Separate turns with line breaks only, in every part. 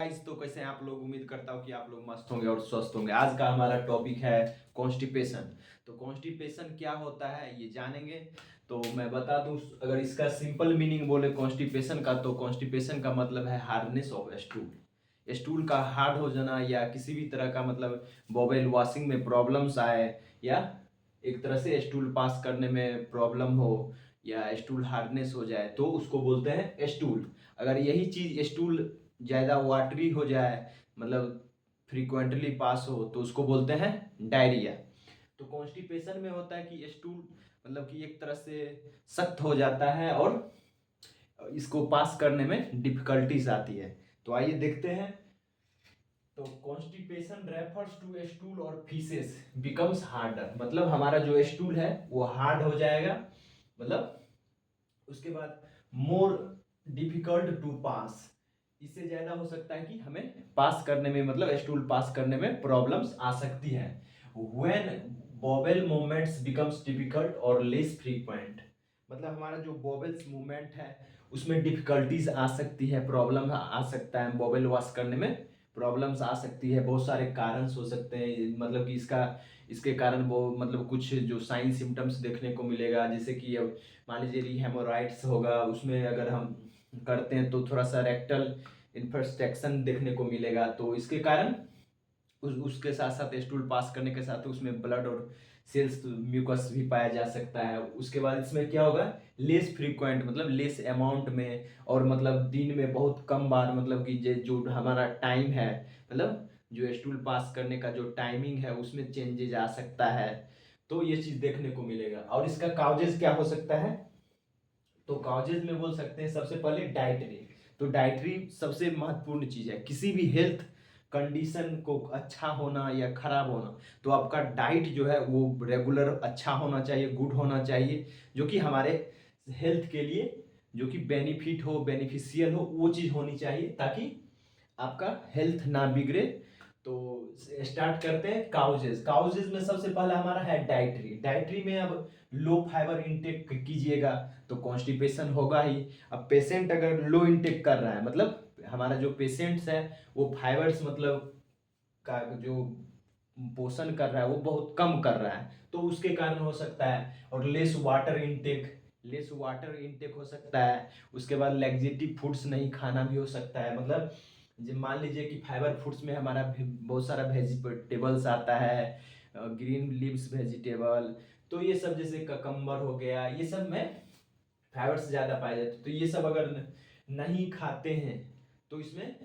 Guys, तो कैसे हैं आप लोग। उम्मीद करता हूँ कि आप लोग मस्त होंगे और स्वस्थ होंगे। आज का हमारा टॉपिक है कॉन्स्टिपेशन। तो कॉन्स्टिपेशन क्या होता है ये जानेंगे। तो मैं बता दूं, अगर इसका सिंपल मीनिंग बोले कॉन्स्टिपेशन का, तो कॉन्स्टिपेशन का मतलब है हार्डनेस ऑफ स्टूल। स्टूल का हार्ड हो जाना, या किसी भी तरह का मतलब बॉबल वॉशिंग में प्रॉब्लम्स आए, या एक तरह से स्टूल पास करने में प्रॉब्लम हो, या स्टूल हार्डनेस हो जाए, तो उसको बोलते हैं स्टूल। अगर यही चीज स्टूल ज़्यादा वाटरी हो जाए, मतलब फ्रीक्वेंटली पास हो, तो उसको बोलते हैं डायरिया। तो कॉन्स्टिपेशन में होता है कि स्टूल मतलब कि एक तरह से सख्त हो जाता है और इसको पास करने में डिफिकल्टीज आती है। तो आइए देखते हैं। तो कॉन्स्टिपेशन रेफर्स टू स्टूल और फीसेस बिकम्स हार्डर, मतलब हमारा जो स्टूल है वो हार्ड हो जाएगा, मतलब उसके बाद मोर डिफिकल्ट टू पास, इससे ज्यादा हो सकता है कि हमें पास करने में, मतलब स्टूल पास करने में प्रॉब्लम्स आ सकती है। व्हेन बॉबल मूवमेंट्स बिकम्स डिफिकल्ट और लेस फ्रीक्वेंट, मतलब हमारा जो बॉबल्स मूवमेंट है उसमें डिफिकल्टीज आ सकती है, प्रॉब्लम आ सकता है, बॉबल वॉश करने में प्रॉब्लम्स आ सकती है। बहुत सारे कारण हो सकते हैं, मतलब कि इसके कारण वो मतलब कुछ जो साइन सिम्टम्स देखने को मिलेगा, जैसे कि अब मान लीजिए हेमोराइड्स होगा, उसमें अगर हम करते हैं तो थोड़ा सा रेक्टल इन्फेक्शन देखने को मिलेगा। तो इसके कारण उसके साथ साथ स्टूल पास करने के साथ उसमें ब्लड और सेल्स म्यूकस भी पाया जा सकता है। उसके बाद इसमें क्या होगा, लेस फ्रीक्वेंट, मतलब लेस अमाउंट में, और मतलब दिन में बहुत कम बार, मतलब कि जो हमारा टाइम है, मतलब जो स्टूल पास करने का जो टाइमिंग है उसमें चेंजेज आ सकता है। तो ये चीज देखने को मिलेगा। और इसका काउजेज क्या हो सकता है, तो काउजेज में बोल सकते हैं सबसे पहले डाइटरी। तो डाइटरी सबसे महत्वपूर्ण चीज है किसी भी हेल्थ कंडीशन को अच्छा होना या खराब होना। तो आपका डाइट जो है वो रेगुलर अच्छा होना चाहिए, गुड होना चाहिए, जो कि हमारे हेल्थ के लिए जो कि बेनिफिट हो, बेनिफिशियल हो, वो चीज होनी चाहिए, ताकि आपका हेल्थ ना बिगड़े। तो स्टार्ट करते हैं काउजेज। काउजेज में सबसे पहला हमारा है डाइटरी। डाइटरी में अब लो फाइबर इंटेक कीजिएगा तो कॉन्स्टिपेशन होगा ही। अब पेशेंट अगर लो इंटेक कर रहा है, मतलब हमारा जो पेशेंट्स है वो फाइबर्स मतलब का जो पोषण कर रहा है वो बहुत कम कर रहा है, तो उसके कारण हो सकता है। और लेस वाटर इंटेक हो सकता है। उसके बाद लेग्जेटिव फूड्स नहीं खाना भी हो सकता है, मतलब जो मान लीजिए कि फाइबर फूड्स में हमारा बहुत सारा वेजिटेबल्स आता है, ग्रीन लीव्स वेजिटेबल, तो ये सब जैसे ककम्बर हो गया, ये सब में फाइबर्स ज़्यादा पाए जाते हैं। तो ये सब अगर नहीं खाते हैं तो इसमें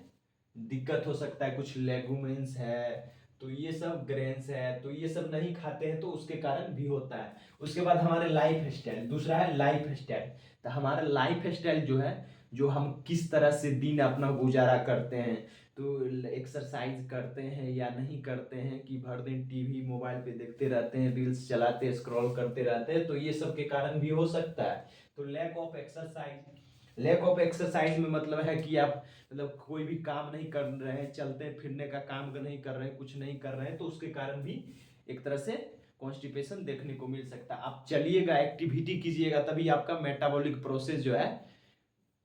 दिक्कत हो सकता है। कुछ लेगुमेंस है, तो ये सब ग्रेन्स है, तो ये सब नहीं खाते हैं, तो उसके कारण भी होता है। उसके बाद हमारे लाइफ स्टाइल, दूसरा है लाइफ स्टाइल। तो हमारा लाइफ स्टाइल जो है, जो हम किस तरह से दिन अपना गुजारा करते हैं, तो एक्सरसाइज करते हैं या नहीं करते हैं, कि भर दिन टीवी मोबाइल पे देखते रहते हैं, रील्स चलाते स्क्रॉल करते रहते हैं, तो ये सब के कारण भी हो सकता है। तो लैक ऑफ एक्सरसाइज में मतलब है कि आप मतलब कोई भी काम नहीं कर रहे हैं, चलते फिरने का काम नहीं कर रहे हैं, कुछ नहीं कर रहे हैं, तो उसके कारण भी एक तरह से कॉन्स्टिपेशन देखने को मिल सकता है। आप चलिएगा, एक्टिविटी कीजिएगा, तभी आपका मेटाबॉलिक प्रोसेस जो है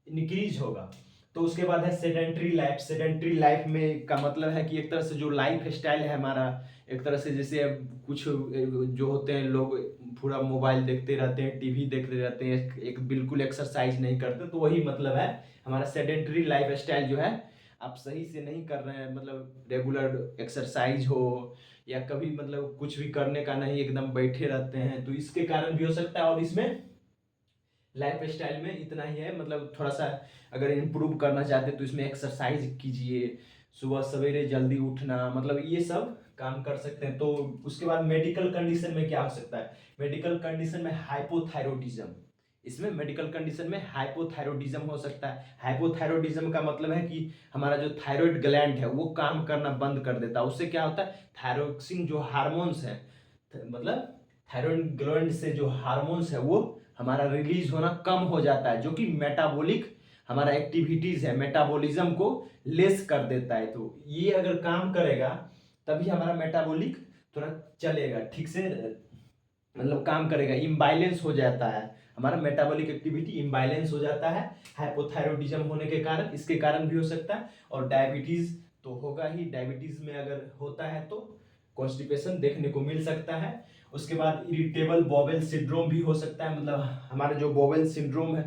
इंक्रीज होगा। तो उसके बाद है सेडेंट्री लाइफ। सेडेंट्री लाइफ में का मतलब है कि एक तरह से जो लाइफ स्टाइल है हमारा, एक तरह से जैसे अब कुछ जो होते हैं लोग पूरा मोबाइल देखते रहते हैं, टीवी देखते रहते हैं, एक बिल्कुल एक्सरसाइज नहीं करते, तो वही मतलब है हमारा सेडेंट्री लाइफ स्टाइल जो है। आप सही से नहीं कर रहे हैं, मतलब रेगुलर एक्सरसाइज हो, या कभी मतलब कुछ भी करने का नहीं, एकदम बैठे रहते हैं, तो इसके कारण भी हो सकता है। और इसमें लाइफ स्टाइल में इतना ही है, मतलब थोड़ा सा अगर इम्प्रूव करना चाहते हैं तो इसमें एक्सरसाइज कीजिए, सुबह सवेरे जल्दी उठना, मतलब ये सब काम कर सकते हैं। तो उसके बाद मेडिकल कंडीशन में क्या हो सकता है, मेडिकल कंडीशन में हाइपोथायरोडिज्म। इसमें मेडिकल कंडीशन में हाइपोथायरोडिज्म हो सकता है। हाइपोथायरोडिज्म का मतलब है कि हमारा जो थायराइड ग्लैंड है वो काम करना बंद कर देता है। उससे क्या होता है, थायरोक्सिन जो हार्मोन्स है, मतलब थायराइड ग्लैंड से जो हार्मोन्स है वो हमारा रिलीज होना कम हो जाता है, जो कि मेटाबॉलिक हमारा एक्टिविटीज है, मेटाबॉलिज्म को लेस कर देता है। तो ये अगर काम करेगा तभी हमारा मेटाबॉलिक थोड़ा चलेगा ठीक से, मतलब काम करेगा। इम्बाइलेंस हो जाता है हमारा मेटाबॉलिक एक्टिविटी इम्बैलेंस हो जाता है हाइपोथायरॉयडिज्म होने के कारण, इसके कारण भी हो सकता है। और डायबिटीज तो होगा ही, डायबिटीज में अगर होता है तो कॉन्स्टिपेशन देखने को मिल सकता है। उसके बाद इरिटेबल बॉवेल सिंड्रोम भी हो सकता है, मतलब हमारा जो बॉवेल सिंड्रोम है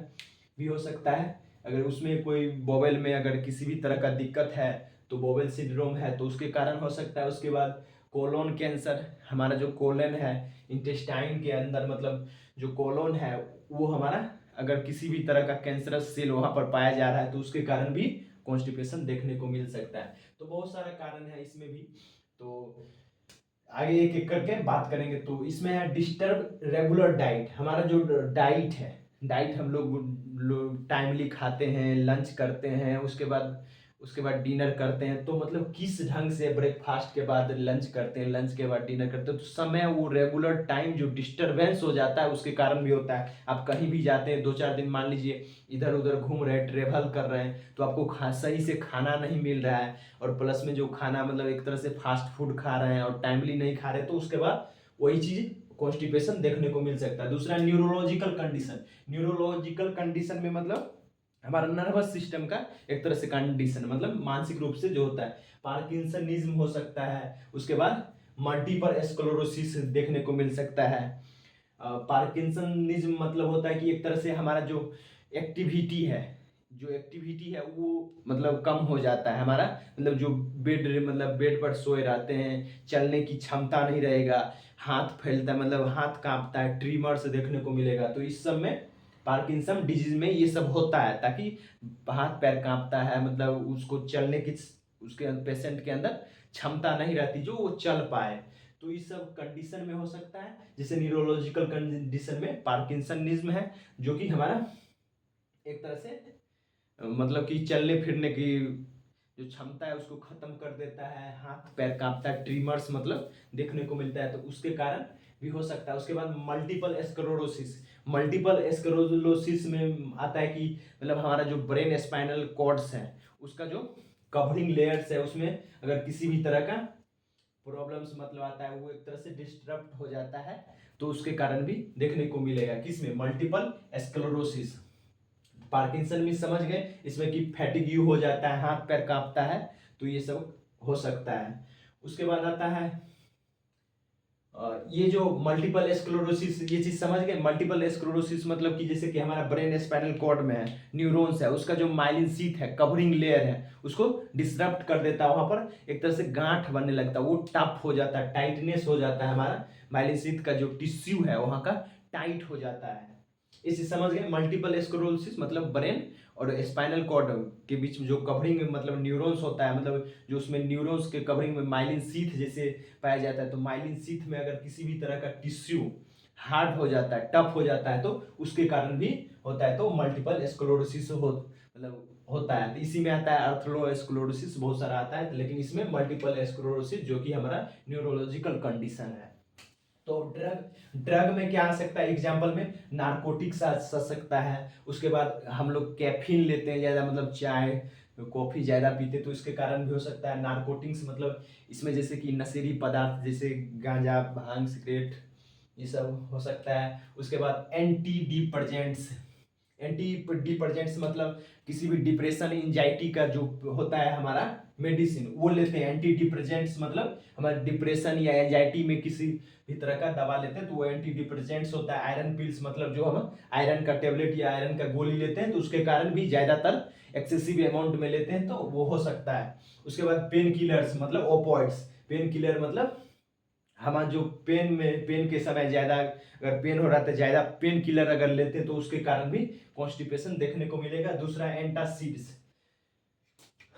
भी हो सकता है। अगर उसमें कोई बॉवेल में अगर किसी भी तरह का दिक्कत है तो बॉवेल सिंड्रोम है तो उसके कारण हो सकता है। उसके बाद कोलोन कैंसर, हमारा जो कोलन है इंटेस्टाइन के अंदर, मतलब जो कोलोन है वो हमारा अगर किसी भी तरह का कैंसरस सेल वहाँ पर पाया जा रहा है तो उसके कारण भी कॉन्स्टिपेशन देखने को मिल सकता है। तो बहुत सारा कारण है इसमें भी, तो आगे एक एक करके बात करेंगे। तो इसमें है डिस्टर्ब रेगुलर डाइट, हमारा जो डाइट है, डाइट हम लोग टाइमली खाते हैं, लंच करते हैं, उसके बाद डिनर करते हैं, तो मतलब किस ढंग से ब्रेकफास्ट के बाद लंच करते हैं, लंच के बाद डिनर करते हैं, तो समय वो रेगुलर टाइम जो डिस्टरबेंस हो जाता है उसके कारण भी होता है। आप कहीं भी जाते हैं 2-4 दिन मान लीजिए इधर उधर घूम रहे हैं, ट्रेवल कर रहे हैं, तो आपको सही से खाना नहीं मिल रहा है, और प्लस में जो खाना मतलब एक तरह से फास्ट फूड खा रहे हैं और टाइमली नहीं खा रहे, तो उसके बाद वही चीज कॉन्स्टिपेशन देखने को मिल सकता है। दूसरा न्यूरोलॉजिकल कंडीशन, न्यूरोलॉजिकल कंडीशन में मतलब हमारा नर्वस सिस्टम का एक तरह से कंडीशन, मतलब मानसिक रूप से जो होता है, पार्किंसनिज्म हो सकता है। उसके बाद मल्टीपल स्क्लेरोसिस देखने को मिल सकता है। पार्किंसनिज्म मतलब होता है कि एक तरह से हमारा जो एक्टिविटी है, वो मतलब कम हो जाता है हमारा, मतलब जो बेड पर सोए रहते हैं, चलने की क्षमता नहीं रहेगा, हाथ फैलता है, मतलब हाथ कांपता है, ट्रीमर्स देखने को मिलेगा। तो इस सब में पार्किंसन डिजीज में ये सब होता है, ताकि हाथ पैर कांपता है, मतलब उसको चलने की उसके पेशेंट के अंदर क्षमता नहीं रहती जो वो चल पाए। तो इस सब कंडीशन में हो सकता है, जैसे न्यूरोलॉजिकल कंडीशन में पार्किंसनिज्म है, जो कि हमारा एक तरह से मतलब कि चलने फिरने की जो क्षमता है उसको खत्म कर देता है, हाथ पैर कांपता है, ट्रीमर्स मतलब देखने को मिलता है, तो उसके कारण भी हो सकता है। उसके बाद मल्टीपल स्क्लेरोसिस, मल्टीपल स्क्लेरोसिस में आता है कि मतलब हमारा जो ब्रेन स्पाइनल कॉर्ड्स है उसका जो कवरिंग लेयर्स है उसमें अगर किसी भी तरह का प्रॉब्लम्स मतलब आता है, वो एक तरह से डिस्टर्ब हो जाता है, तो उसके कारण भी देखने को मिलेगा किसमें, मल्टीपल स्क्लेरोसिस। पार्किंसन भी समझ गए, इसमें कि फैटिग्यू हो जाता है, हाथ पैर कांपता है, तो ये सब हो सकता है। उसके बाद आता है ये जो मल्टीपल स्क्लेरोसिस, ये चीज समझ गए। मल्टीपल स्क्लेरोसिस मतलब कि जैसे कि हमारा ब्रेन स्पाइनल कॉर्ड में है, न्यूरॉन्स है, उसका जो माइलिन शीथ है, कवरिंग लेयर है, उसको डिसरप्ट कर देता है, वहां पर एक तरह से गांठ बनने लगता है, वो टफ हो जाता है, टाइटनेस हो जाता है, हमारा माइलिन शीथ का जो टिश्यू है वहां का टाइट हो जाता है। इसे समझ गए, मल्टीपल स्क्लेरोसिस मतलब ब्रेन और स्पाइनल कॉर्ड के बीच में जो कवरिंग मतलब न्यूरॉन्स होता है, मतलब जो उसमें न्यूरॉन्स के कवरिंग में माइलिन शीथ जैसे पाया जाता है, तो माइलिन शीथ में अगर किसी भी तरह का टिश्यू हार्ड हो जाता है, टफ हो जाता है, तो उसके कारण भी होता है, तो मल्टीपल स्क्लेरोसिस मतलब होता है। तो इसी में आता है अर्थरोस्क्लेरोसिस, बहुत सारा आता है, लेकिन इसमें मल्टीपल स्क्लेरोसिस जो कि हमारा न्यूरोलॉजिकल कंडीशन है। तो ड्रग, ड्रग में क्या आ सकता है, एग्जाम्पल में नारकोटिक्स आ सकता है। उसके बाद हम लोग कैफीन लेते हैं ज़्यादा, मतलब चाय कॉफ़ी ज़्यादा पीते, तो इसके कारण भी हो सकता है। नारकोटिक्स मतलब इसमें जैसे कि नशीली पदार्थ जैसे गांजा, भांग, सिगरेट, ये सब हो सकता है। उसके बाद एंटी डिप्रेजेंट्स, एंटी डिप्रेजेंट्स मतलब किसी भी डिप्रेशन एंजाइटी का जो होता है हमारा मेडिसिन, वो लेते हैं। एंटी डिप्रेजेंट्स मतलब हमारे डिप्रेशन या एंजाइटी में किसी भी तरह का दवा लेते हैं तो वो एंटी डिप्रेजेंट्स होता है। आयरन पिल्स मतलब जो हम आयरन का टेबलेट या आयरन का गोली लेते हैं तो उसके कारण भी ज़्यादातर एक्सेसिव अमाउंट में लेते हैं तो वो हो सकता है। उसके बाद पेन किलर्स मतलब ओपॉइड्स, पेन किलर मतलब हमारा जो पेन के समय ज़्यादा अगर पेन हो रहा है तो ज़्यादा पेन किलर अगर लेते हैं तो उसके कारण भी कॉन्स्टिपेशन देखने को मिलेगा। दूसरा एंटासिड्स,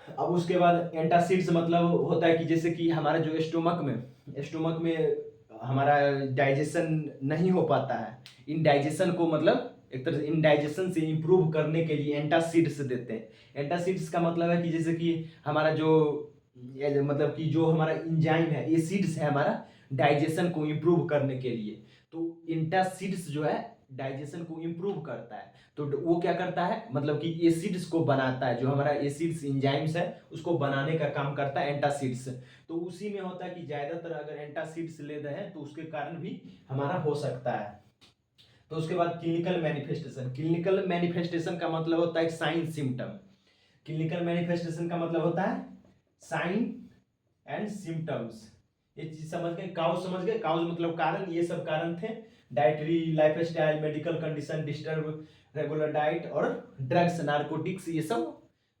अब उसके बाद एंटासिड्स मतलब होता है कि जैसे कि हमारा जो स्टोमक में हमारा डाइजेशन नहीं हो पाता है, इनडाइजेशन को मतलब एक तरह से इनडाइजेशन से इंप्रूव करने के लिए एंटासिड्स देते हैं। एंटासिड्स का मतलब है कि जैसे कि हमारा जो मतलब कि जो हमारा इंजाइम है, एसिड्स है हमारा डाइजेशन को इंप्रूव करने के लिए, तो एंटासिड्स जो है डाइजेशन को इंप्रूव करता है। तो वो क्या करता है, मतलब कि एसिड्स को बनाता है, जो हमारा एसिड्स एंजाइम्स है उसको बनाने का काम करता है एंटासिड्स। तो उसी में होता है कि ज्यादातर अगर एंटासिड्स ले रहे हैं तो उसके कारण भी हमारा हो सकता है। तो उसके बाद क्लिनिकल मैनिफेस्टेशन। क्लिनिकल मैनिफेस्टेशन का मतलब होता है साइन सिम्टम। क्लिनिकल मैनिफेस्टेशन का मतलब होता है साइन एंड सिम्टम्स। ये चीज समझ गए, काउज समझ गए, काउज मतलब कारण, ये सब कारण थे, dietary, lifestyle, medical condition, disturb regular diet और ड्रग्स, नारकोटिक्स, ये सब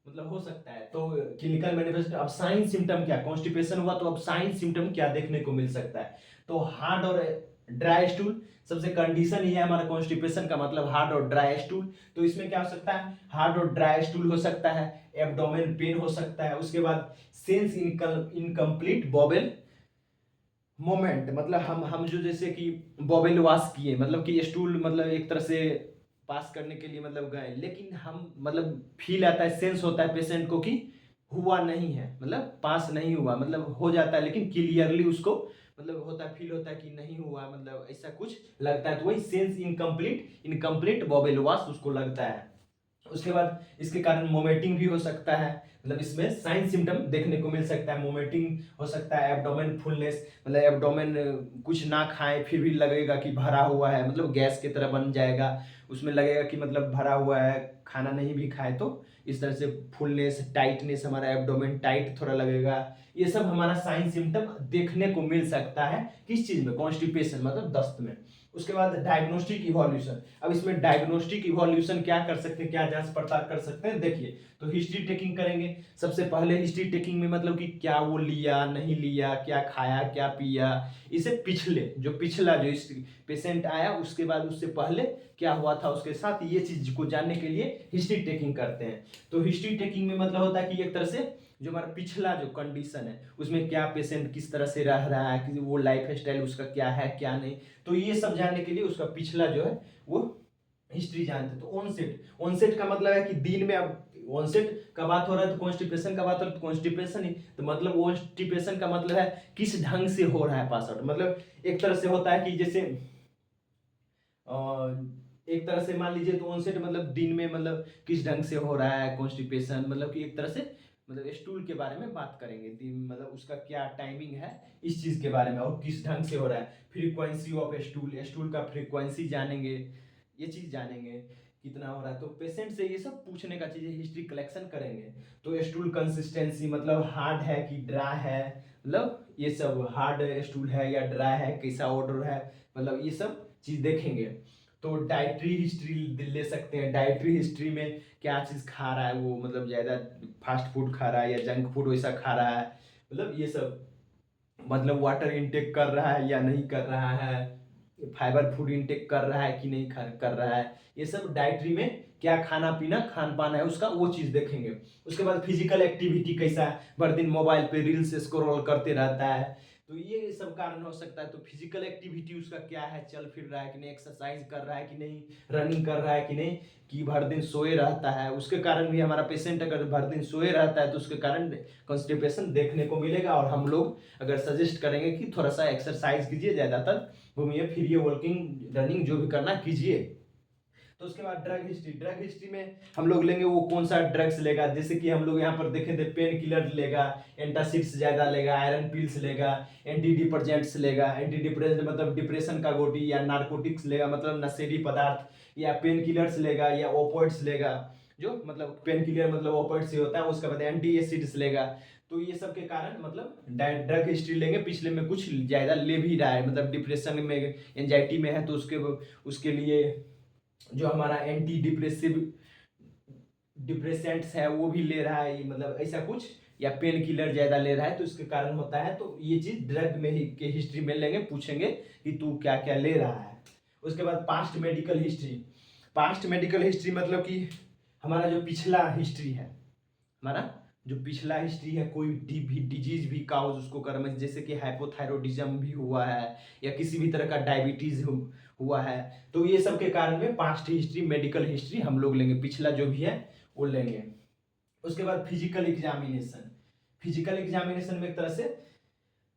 मतलब हो सकता है। तो क्लिनिकल मैनिफेस्टो। अब साइन सिम्टम क्या, कॉन्स्टिपेशन हुआ तो अब साइन सिम्टम क्या देखने को मिल सकता है, तो हार्ड और ड्राई स्टूल। सबसे कंडीशन ये है हमारा कॉन्स्टिपेशन का मतलब हार्ड और ड्राई स्टूल। तो इसमें क्या हो सकता है, हार्ड और ड्राई स्टूल हो सकता है, एब्डोमेन पेन हो सकता है, उसके बाद सेंस इनकम्प्लीट बॉबल मोमेंट, मतलब हम जो जैसे कि बॉबल वॉश किए, मतलब कि स्टूल मतलब एक तरह से पास करने के लिए मतलब गए, लेकिन हम मतलब फील आता है, सेंस होता है पेशेंट को कि हुआ नहीं है, मतलब पास नहीं हुआ, मतलब हो जाता है लेकिन क्लियरली उसको मतलब होता है, फील होता है कि नहीं हुआ, मतलब ऐसा कुछ लगता है, तो वही सेंस इनकम्प्लीट, इनकम्प्लीट बॉबल वॉश उसको लगता है। उसके बाद इसके कारण मोमेटिंग भी हो सकता है, मतलब इसमें साइन सिम्टम देखने को मिल सकता है, मोमेटिंग हो सकता है, एब्डोमेन फुलनेस, मतलब एब्डोमेन कुछ ना खाए फिर भी लगेगा कि भरा हुआ है, मतलब गैस की तरह बन जाएगा, उसमें लगेगा कि मतलब भरा हुआ है, खाना नहीं भी खाए तो इस तरह से फुलनेस, टाइटनेस, हमारा एब्डोमेन टाइट थोड़ा लगेगा, ये सब हमारा साइन सिम्टम देखने को मिल सकता है किस चीज में, कॉन्स्टिपेशन मतलब दस्त में। उसके बाद डायग्नोस्टिक इवोल्यूशन। अब इसमें डायग्नोस्टिक इवोल्यूशन क्या कर सकते हैं, क्या जांच पड़ताल कर सकते हैं, देखिए तो हिस्ट्री टेकिंग करेंगे। सबसे पहले हिस्ट्री टेकिंग में मतलब कि क्या वो लिया नहीं लिया, क्या खाया क्या पिया, इसे पिछले जो पिछला जो पेशेंट आया उसके बाद उससे पहले क्या हुआ था उसके साथ, ये चीज को जानने के लिए हिस्ट्री टेकिंग करते हैं। तो हिस्ट्री टेकिंग में मतलब होता है कि एक तरह से जो हमारा पिछला जो कंडीशन है उसमें क्या पेशेंट किस तरह से रह रहा है, कि वो लाइफ स्टाइल उसका क्या है क्या नहीं, तो ये सब जानने के लिए उसका पिछला जो है वो हिस्ट्री जानते हैं। तो ऑनसेट, ऑनसेट का मतलब है कि दिन में, अब ऑनसेट का बात हो रहा है तो कॉन्स्टिपेशन का बात हो रहा है, तो कॉन्स्टिपेशन ही तो मतलब कॉन्स्टिपेशन का मतलब है किस ढंग से हो रहा है पास आउट, मतलब एक तरह से होता है कि जैसे एक तरह से मान लीजिए तो ऑनसेट मतलब दिन में मतलब किस ढंग से हो रहा है कॉन्स्टिपेशन, मतलब कि एक तरह से मतलब स्टूल के बारे में बात करेंगे, दिन मतलब उसका क्या टाइमिंग है इस चीज के बारे में और किस ढंग से हो रहा है, फ्रीक्वेंसी ऑफ स्टूल, स्टूल का फ्रीक्वेंसी जानेंगे, ये चीज जानेंगे कितना हो रहा है, तो पेशेंट से ये सब पूछने का चीज है, हिस्ट्री कलेक्शन करेंगे। तो स्टूल कंसिस्टेंसी मतलब हार्ड है कि ड्राई है, मतलब ये सब हार्ड स्टूल है या ड्राई है, कैसा ऑर्डर है, मतलब ये सब चीज देखेंगे। तो डाइटरी हिस्ट्री ले सकते हैं, डाइटरी हिस्ट्री में क्या चीज़ खा रहा है वो, मतलब ज़्यादा फास्ट फूड खा रहा है या जंक फूड वैसा खा रहा है, मतलब ये सब, मतलब वाटर इनटेक कर रहा है या नहीं कर रहा है, फाइबर फूड इनटेक कर रहा है कि नहीं कर रहा है, ये सब डाइटरी में क्या खाना पीना खान पान है उसका, वो चीज़ देखेंगे। उसके बाद फिजिकल एक्टिविटी कैसा है, भर दिन मोबाइल पे रील्स स्क्रॉल करते रहता है, तो ये सब कारण हो सकता है। तो फिजिकल एक्टिविटी उसका क्या है, चल फिर रहा है कि नहीं, एक्सरसाइज कर रहा है कि नहीं, रनिंग कर रहा है कि नहीं, कि भर दिन सोए रहता है, उसके कारण भी हमारा पेशेंट अगर भर दिन सोए रहता है तो उसके कारण कॉन्स्टिपेशन देखने को मिलेगा, और हम लोग अगर सजेस्ट करेंगे कि थोड़ा सा एक्सरसाइज कीजिए, ज़्यादातर घूमिए फिरिए, वॉकिंग रनिंग जो भी करना कीजिए। तो उसके बाद ड्रग हिस्ट्री, ड्रग हिस्ट्री में हम लोग लेंगे वो कौन सा ड्रग्स लेगा, जैसे कि हम लोग यहाँ पर देखे थे पेन किलर लेगा, एंटासिड्स ज्यादा लेगा, आयरन पिल्स लेगा, एंटी डिप्रेसेंट्स लेगा, एंटी डिप्रेसेंट मतलब डिप्रेशन का गोटी, या नार्कोटिक्स लेगा मतलब नशेड़ी पदार्थ, या पेन किलर्स लेगा, या ओपोइड्स लेगा, जो मतलब पेन किलर मतलब ओपोइड से होता है, उसके बाद एंटी एसिड्स लेगा। तो ये सब के कारण मतलब ड्रग हिस्ट्री लेंगे, पिछले में कुछ ज्यादा ले भी रहा है, मतलब डिप्रेशन में एंजाइटी में है तो उसके लिए जो हमारा एंटी डिप्रेसिव डिप्रेसेंट्स है वो भी ले रहा है, मतलब ऐसा कुछ, या पेन किलर ज्यादा ले रहा है तो इसके कारण होता है, तो ये चीज ड्रग में ही के हिस्ट्री में लेंगे, पूछेंगे कि तू क्या क्या ले रहा है। उसके बाद past medical history, past medical history मतलब कि हमारा जो पिछला हिस्ट्री है, हमारा जो पिछला हिस्ट्री है, कोई भी डिजीज भी काउज उसको कर, जैसे कि हाइपोथायरॉयडिज्म भी हुआ है, या किसी भी तरह का डायबिटीज हुआ है, तो ये सब के कारण में पास्ट हिस्ट्री मेडिकल हिस्ट्री हम लोग लेंगे, पिछला जो भी है वो लेंगे। उसके बाद फिजिकल एग्जामिनेशन, फिजिकल एग्जामिनेशन में एक तरह से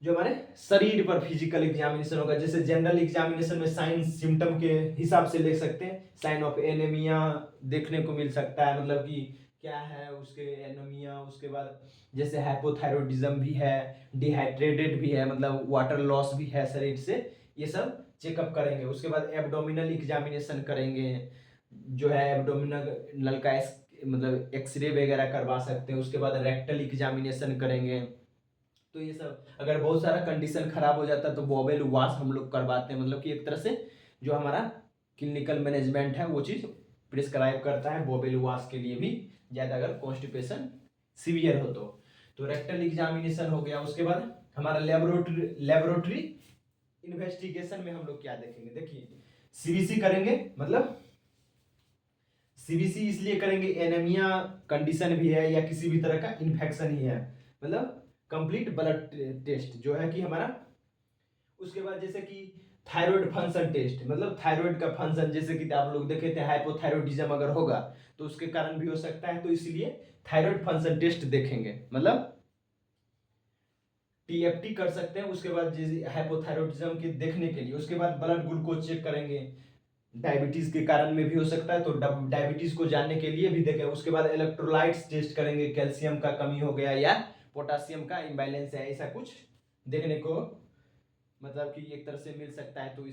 जो हमारे शरीर पर फिजिकल एग्जामिनेशन होगा, जैसे जनरल एग्जामिनेशन में साइन सिम्टम के हिसाब से ले सकते हैं, साइन ऑफ एनीमिया देखने को मिल सकता है, मतलब कि क्या है उसके एनीमिया, उसके बाद जैसे हाइपोथायरॉयडिज्म भी है, डिहाइड्रेटेड भी है, मतलब वाटर लॉस भी है शरीर से, ये सब चेकअप करेंगे। उसके बाद एब्डोमिनल एग्जामिनेशन करेंगे, जो है एब्डोमिनल का मतलब एक्सरे वगैरह करवा सकते हैं। उसके बाद रेक्टल एग्जामिनेशन करेंगे। तो ये सब अगर बहुत सारा कंडीशन खराब हो जाता है तो बॉवेल वॉश हम लोग करवाते हैं, मतलब कि एक तरह से जो हमारा क्लिनिकल मैनेजमेंट है वो चीज़ प्रिस्क्राइब करता है बॉवेल वॉश के लिए भी, ज़्यादा अगर कॉन्स्टिपेशन सीवियर हो तो रेक्टल एग्जामिनेशन हो गया। उसके बाद हमारा लेबोरेटरी इन्वेस्टिगेशन में हम लोग क्या देखेंगे, देखिए सीबीसी करेंगे, मतलब सीबीसी इसलिए करेंगे एनीमिया कंडीशन भी है या किसी भी तरह का इन्फेक्शन ही है, मतलब कंप्लीट ब्लड टेस्ट जो है कि हमारा। उसके बाद जैसे कि थायराइड फंक्शन टेस्ट, मतलब थायराइड का फंक्शन, जैसे कि आप लोग देखे थे हाइपोथायराइडिज्म अगर होगा तो उसके कारण भी हो सकता है, तो इसलिए थायराइड फंक्शन टेस्ट देखेंगे, मतलब टीएफटी कर सकते हैं। उसके बाद जैसे हाइपोथायराइडिज्म के देखने के लिए, उसके बाद ब्लड ग्लूकोज चेक करेंगे, डायबिटीज के कारण में भी हो सकता है तो डायबिटीज को जानने के लिए भी देखें। उसके बाद इलेक्ट्रोलाइट्स टेस्ट करेंगे, कैल्शियम का कमी हो गया या पोटासियम का इम्बैलेंस है, ऐसा कुछ देखने को मतलब कि एक तरह से मिल सकता है, तो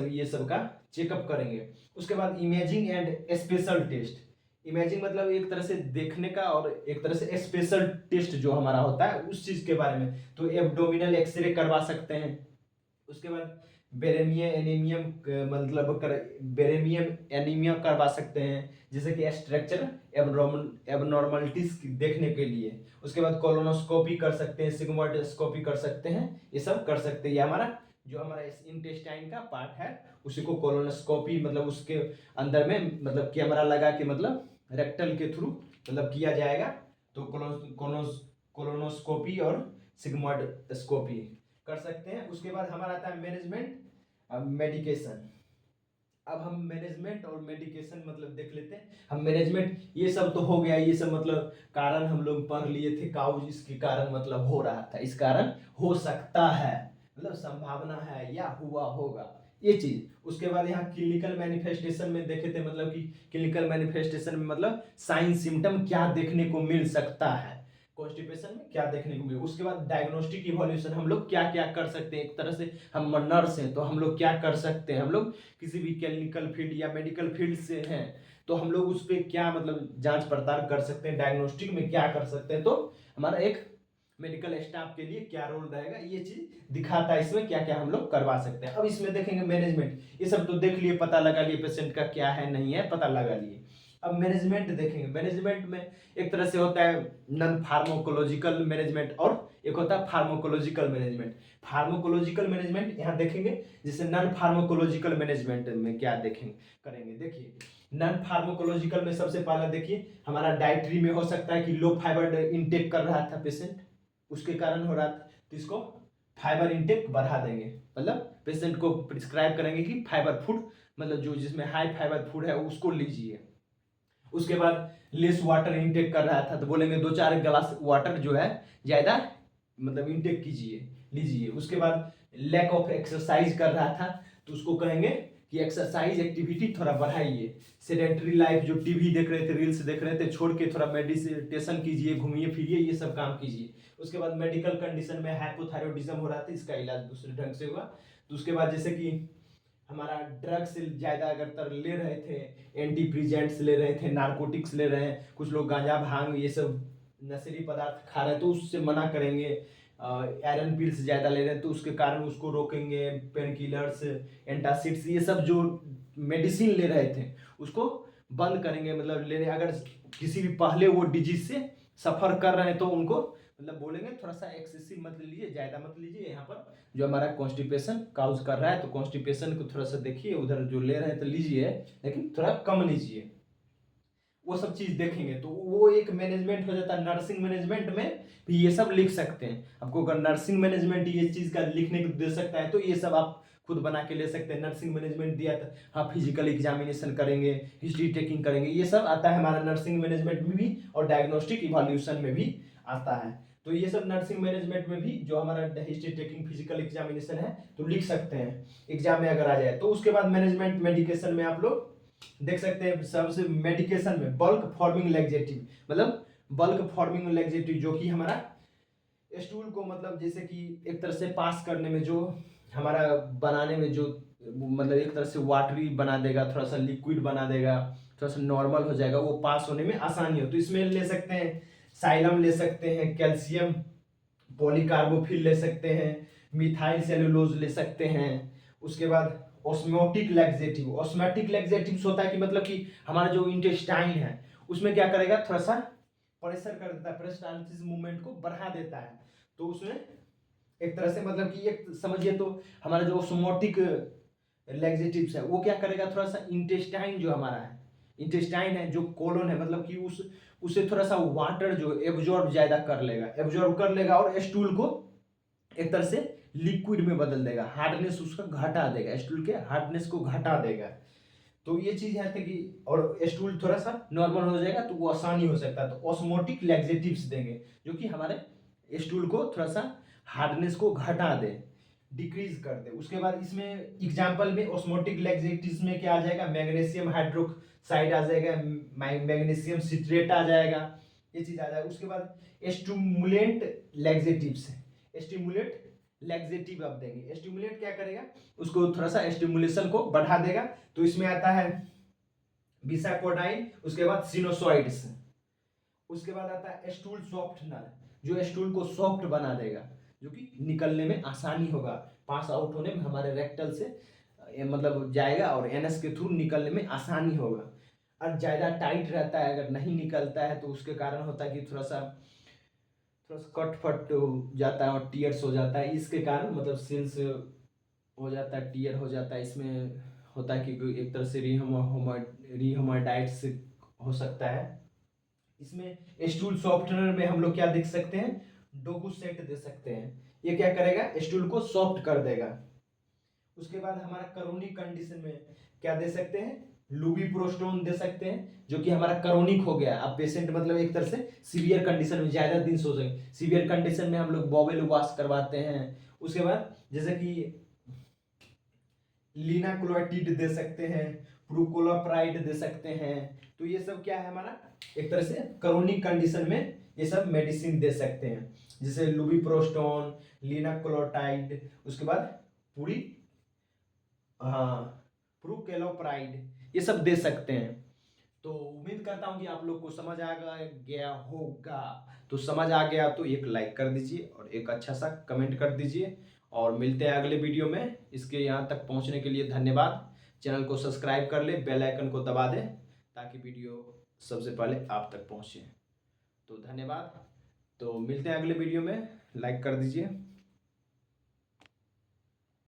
ये सब का चेकअप करेंगे। उसके बाद imaging and special test, imaging मतलब एक तरह से देखने का, और एक तरह से स्पेशल टेस्ट जो हमारा होता है उस चीज के बारे में, तो एब्डोमिनल एक्सरे करवा सकते हैं। उसके बाद बेरेमिया एनीमियम मतलब बेरेमियम एनीमिया करवा सकते हैं, जैसे कि स्ट्रक्चर एबनॉर्मलिटीज देखने के लिए। उसके बाद कोलोनोस्कोपी कर सकते हैं, सिग्मोइडोस्कोपी कर सकते हैं, ये सब कर सकते हैं। ये हमारा जो हमारा इंटेस्टाइन का पार्ट है उसी को कोलोनोस्कोपी, मतलब उसके अंदर में मतलब कैमरा लगा के, मतलब रेक्टल के थ्रू मतलब किया जाएगा, तो कोलोनोस्कोपी और सिग्मोइडोस्कोपी कर सकते हैं। उसके बाद हमारा आता है मैनेजमेंट मेडिकेशन। अब हम मैनेजमेंट और मेडिकेशन मतलब देख लेते हैं। हम मैनेजमेंट ये सब तो हो गया, ये सब मतलब कारण हम लोग पढ़ लिए थे, काउज इसके कारण मतलब हो रहा था, इस कारण हो सकता है, मतलब संभावना है या हुआ होगा ये चीज। उसके बाद यहाँ क्लिनिकल मैनिफेस्टेशन में देखे थे, मतलब कि क्लिनिकल मैनिफेस्टेशन में मतलब साइन सिम्टम क्या देखने को मिल सकता है, कॉन्स्टिपेशन में क्या देखने को मिले। उसके बाद डायग्नोस्टिक इवोल्यूशन हम लोग क्या क्या कर सकते हैं, एक तरह से हम नर्स हैं तो हम लोग क्या कर सकते हैं, हम लोग किसी भी क्लिनिकल फील्ड या मेडिकल फील्ड से हैं तो हम लोग उस पर क्या मतलब जांच पड़ताल कर सकते हैं, डायग्नोस्टिक में क्या कर सकते हैं, तो हमारा एक मेडिकल स्टाफ के लिए क्या रोल रहेगा ये चीज दिखाता है, इसमें क्या क्या हम लोग करवा सकते हैं। अब इसमें देखेंगे मैनेजमेंट, ये सब तो देख लिए, पता लगा लिए पेशेंट का क्या है नहीं है पता लगा लिए। अब मैनेजमेंट देखेंगे, मैनेजमेंट में एक तरह से होता है नॉन फार्माकोलॉजिकल मैनेजमेंट और एक होता है फार्माकोलॉजिकल मैनेजमेंट। फार्माकोलॉजिकल मैनेजमेंट यहाँ देखेंगे, जैसे नॉन फार्माकोलॉजिकल मैनेजमेंट में क्या देखेंगे करेंगे। देखिए नॉन फार्माकोलॉजिकल में सबसे पहला देखिए हमारा डाइटरी में हो सकता है कि लो फाइबर इनटेक कर रहा था पेशेंट, उसके कारण हो रहा था, तो इसको फाइबर इनटेक बढ़ा देंगे, मतलब पेशेंट को प्रिस्क्राइब करेंगे कि फाइबर फूड मतलब जो जिसमें हाई फाइबर फूड है उसको लीजिए। उसके बाद लेस वाटर इनटेक कर रहा था तो बोलेंगे 2-4 ग्लास वाटर जो है ज़्यादा मतलब इनटेक कीजिए लीजिए। उसके बाद लैक ऑफ एक्सरसाइज कर रहा था तो उसको कहेंगे कि एक्सरसाइज एक्टिविटी थोड़ा बढ़ाइए। सेडेंटरी लाइफ जो टीवी देख रहे थे रील्स देख रहे थे छोड़ के थोड़ा मेडिटेशन कीजिए, घूमिए फिरिए, ये सब काम कीजिए। उसके बाद मेडिकल कंडीशन में हाइपोथायराइडिज्म हो रहा था, इसका इलाज दूसरे ढंग से हुआ। तो उसके बाद जैसे कि हमारा ड्रग्स ज़्यादा अगर ले रहे थे, एंटीप्रीजेंट्स ले रहे थे, नारकोटिक्स ले रहे हैं, कुछ लोग गांजा भांग ये सब नशीली पदार्थ खा रहे हैं तो उससे मना करेंगे। आयरन पिल्स ज़्यादा ले रहे हैं तो उसके कारण उसको रोकेंगे। पेन किलर्स, एंटासिड्स ये सब जो मेडिसिन ले रहे थे उसको बंद करेंगे, मतलब लेने अगर किसी भी पहले वो डिजीज से सफ़र कर रहे हैं तो उनको मतलब बोलेंगे थोड़ा सा एक्सेसिव मत लीजिए, ज़्यादा मत लीजिए। यहाँ पर जो हमारा कॉन्स्टिपेशन काउज कर रहा है तो कॉन्स्टिपेशन को थोड़ा सा देखिए, उधर जो ले रहे हैं तो लीजिए लेकिन थोड़ा कम लीजिए, वो सब चीज़ देखेंगे। तो वो एक मैनेजमेंट हो जाता है। नर्सिंग मैनेजमेंट में भी ये सब लिख सकते हैं। आपको अगर नर्सिंग मैनेजमेंट ये चीज़ का लिखने को दे सकता है तो ये सब आप खुद बना के ले सकते हैं। नर्सिंग मैनेजमेंट दिया था, हाँ फिजिकल एग्जामिनेशन करेंगे, हिस्ट्री टेकिंग करेंगे, ये सब आता है हमारा नर्सिंग मैनेजमेंट में भी और डायग्नोस्टिक इवोल्यूशन में भी आता है। तो ये सब नर्सिंग मैनेजमेंट में भी जो हमारा हिस्ट्री टेकिंग फिजिकल एग्जामिनेशन है तो लिख सकते हैं एग्जाम में अगर आ जाए तो। उसके बाद मैनेजमेंट मेडिकेशन में आप लोग देख सकते हैं सबसे मेडिकेशन में बल्क फॉर्मिंग लैक्सेटिव, मतलब बल्क फॉर्मिंग लैक्सेटिव जो कि हमारा स्टूल को मतलब जैसे कि एक तरह से पास करने में जो हमारा बनाने में जो मतलब एक तरह से वाटरी बना देगा, थोड़ा सा लिक्विड बना देगा, थोड़ा सा नॉर्मल हो जाएगा, वो पास होने में आसानी हो। तो इसमें ले सकते हैं साइलम, ले सकते हैं कैल्शियम पॉलीकार्बोफिल, ले सकते हैं मिथाइल सेलुलोज, ले सकते हैं। उसके बाद ऑस्मोटिक लैक्सेटिव। ऑस्मोटिक लैक्सेटिव्स होता है कि मतलब कि हमारा जो इंटेस्टाइन है उसमें क्या करेगा, थोड़ा सा प्रेशर कर देता है, पेरिस्टाल्टिस मूवमेंट को बढ़ा देता है। तो उसमें एक तरह से मतलब कि एक समझिए तो हमारा जो ऑस्मोटिक लैक्सेटिव्स है वो क्या करेगा, थोड़ा सा इंटेस्टाइन जो हमारा है, इंटेस्टाइन है जो कोलोन है, मतलब कि उसे थोड़ा सा वाटर जो एब्जॉर्ब ज्यादा कर लेगा, एब्जॉर्ब कर लेगा, और स्टूल को एक तरह से लिक्विड में बदल देगा, हार्डनेस उसका घटा देगा, स्टूल के हार्डनेस को घटा देगा। तो ये चीज है कि और स्टूल थोड़ा सा नॉर्मल हो जाएगा, तो वो आसानी हो सकता है। तो ऑस्मोटिक लैक्सेटिव्स देंगे जो कि हमारे स्टूल को थोड़ा सा हार्डनेस को घटा दे, डिक्रीज कर दे। उसके बाद इसमें एग्जांपल में ऑस्मोटिक लैक्सेटिव्स में क्या आ जाएगा, मैग्नीशियम हाइड्रोक्साइड आ जाएगा, मैग्नीशियम सिट्रेट आ जाएगा, ये चीज आ जाएगा। उसके बाद स्टिमुलेंट लैक्सेटिव्स है, स्टिमुलेट लैक्सेटिव आप देंगे। स्टिमुलेट क्या करेगा, उसको थोड़ा सा स्टिमुलेशन को बढ़ा देगा। तो इसमें आता है बिसाकोडाइन, उसके बाद सिनोसॉइड्स, उसके बाद आता है स्टूल सॉफ्टनर जो स्टूल को सॉफ्ट बना देगा, जो कि निकलने में आसानी होगा, पास आउट होने में हमारे रेक्टल से मतलब जाएगा और एनएस के थ्रू निकलने में आसानी होगा। और ज़्यादा टाइट रहता है, अगर नहीं निकलता है तो उसके कारण होता है कि थोड़ा सा कट फट हो जाता है और टीयर्स हो जाता है, इसके कारण मतलब सेल्स हो जाता है, टीयर हो जाता है। इसमें होता है कि एक तरह से रिहमाटाइट्स हो सकता है। इसमें स्टूल सॉफ्टनर में हम लोग क्या देख सकते हैं, डोगोसेट दे सकते हैं, ये क्या करेगा, स्टूल को सॉफ्ट कर देगा। उसके बाद हमारा क्रोनिक कंडीशन में क्या दे सकते हैं, लुबिप्रोस्टोन दे सकते हैं, जो कि हमारा क्रोनिक हो गया, अब पेशेंट मतलब एक तरह से सीवियर कंडीशन में ज्यादा दिन सो सके, सीवियर कंडीशन में हम लोग बॉवेल वॉश करवाते हैं। उसके बाद जैसे कि लिनाक्लोटिड दे सकते हैं, प्रोकोलोप्राइड दे सकते हैं। तो ये सब क्या है हमारा एक तरह से क्रोनिक कंडीशन में ये सब मेडिसिन दे सकते हैं, जैसे लुबिप्रोस्टोन, लिनाक्लोटाइड, उसके बाद पूरी हाँ प्रोकेलोप्राइड, ये सब दे सकते हैं। तो उम्मीद करता हूँ कि आप लोग को समझ आ गया होगा। तो समझ आ गया तो एक लाइक कर दीजिए और एक अच्छा सा कमेंट कर दीजिए, और मिलते हैं अगले वीडियो में। इसके यहाँ तक पहुँचने के लिए धन्यवाद। चैनल को सब्सक्राइब कर ले, बेल आइकन को दबा दें ताकि वीडियो सबसे पहले आप तक पहुँचे। तो धन्यवाद। तो मिलते हैं अगले वीडियो में, लाइक कर दीजिए।